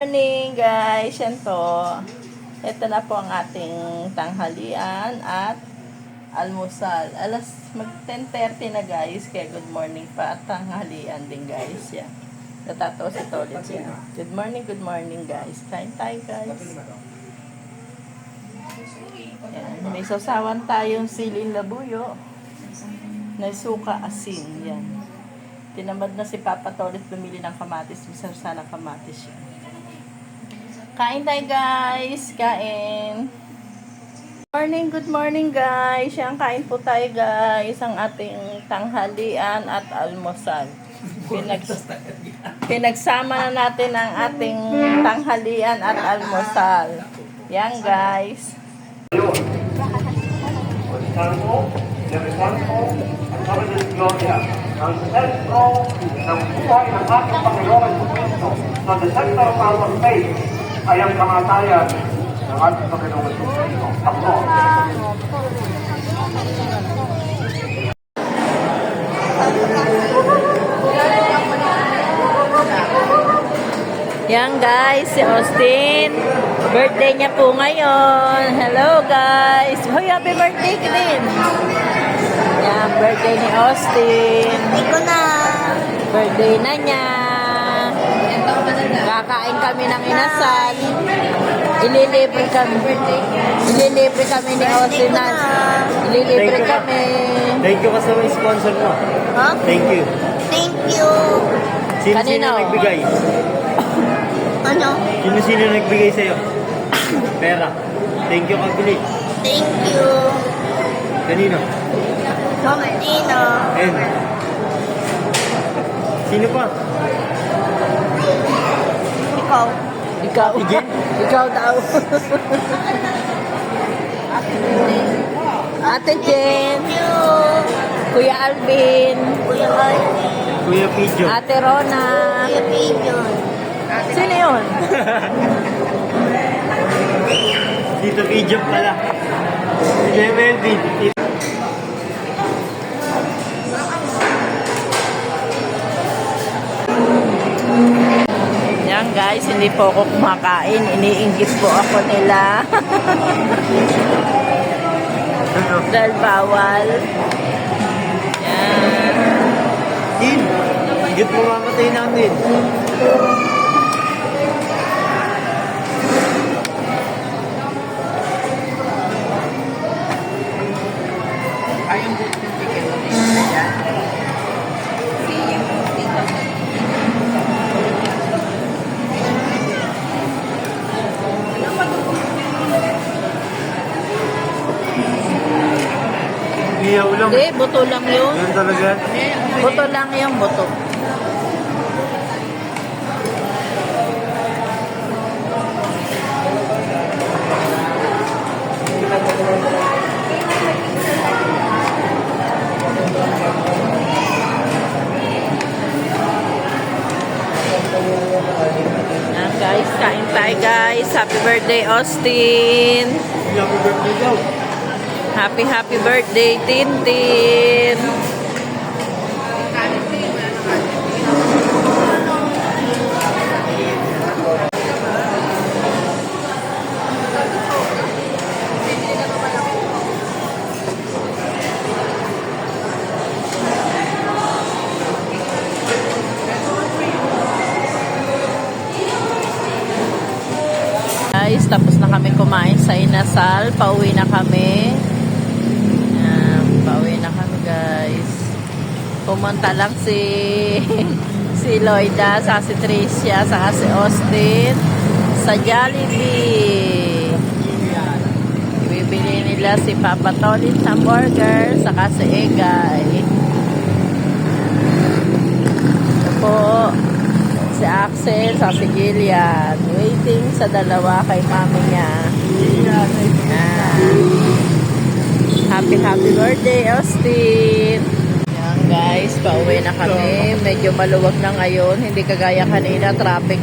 Morning guys, yan po. Ito na po ang ating tanghalian at almusal. Mag 10:30 na guys, kaya good morning pa at tanghalian din guys. Yan. Natataos ito ulit yan. Good morning guys. Kain tayo guys. Yan. May sasawan tayong siling labuyo. May suka asin. Yan. Tinamad na si Papa Tolit bumili ng kamatis. Masarap sana kamatis yan. Kain tayo guys. Kain. Good morning guys. Yan, kain po tayo guys. Ang ating tanghalian at almusal. Pinagsama na natin ang ating tanghalian at almusal. Yan guys. Ang sentro ng buhay ng ating Panginoon Jesucristo, so the center of our faith ay ang kamatayan ng ating Panginoon Jesucristo. Panginoon. Yan guys, si Austin. Birthday niya po ngayon. Hello guys. Hoy, happy birthday ka din. Yan, birthday ni Austin. Iko na. Birthday na niya. Kakain kami ng inasal. Ililibre kami ni Austin. Ililibre kami. Thank you kasi may sponsor mo. Huh? Thank you. Thank you. Sino Kanino? nagbigay? Ano? Sino nagbigay sa'yo? Pera. Thank you, Kabili. Thank you. Kanino? Dino. And? Sino pa? Ikaw. Ikaw. Again? Ikaw daw. Ate Jen. Thank you. Kuya Alvin. Kuya Arnie. Kuya Pijo. Ate Rona. Kuya Pigeon. Sino yun? Dito Pijo pala. Si Melvin. Yan guys, hindi po ako kumakain. Iniinggit po ako nila. Dahil bawal. Yan. Sin, higit mo mamatay namin. Iyaw lang. Hindi, buto lang yun. Yan talaga. Buto lang yung buto. Yan guys, kain tayo guys. Happy birthday Austin. Happy birthday daw. Happy birthday Tintin. Guys, tapos na kami kumain sa inasal. Pauwi na kami. Pauwi na kami guys. Pumunta lang si Loida, sa si Tricia, sa si Austin sa Jollibee. Ibibili nila si Papa Tolit sa burger, saka si Egay. Ito po si Axel, sa si Gillian. Waiting sa dalawa kay mami niya. Happy birthday, Austin! Yan guys, pauwi na kami. Medyo maluwag na ngayon. Hindi kagaya kanina, traffic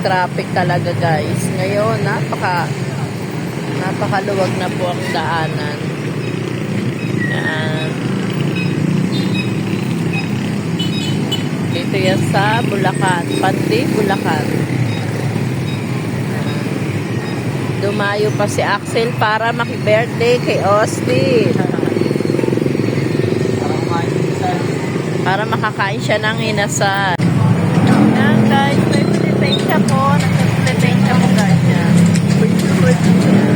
talaga guys. Ngayon, napakaluwag na po ang daanan. Yan. Dito yan sa Bulacan. Pandi, Bulacan. Dumayo pa si Axel para maki-birthday kay Austin. Para makakain siya ng inasal. Yan guys, may pilipensya po. Nasa pilipensya po guys yan.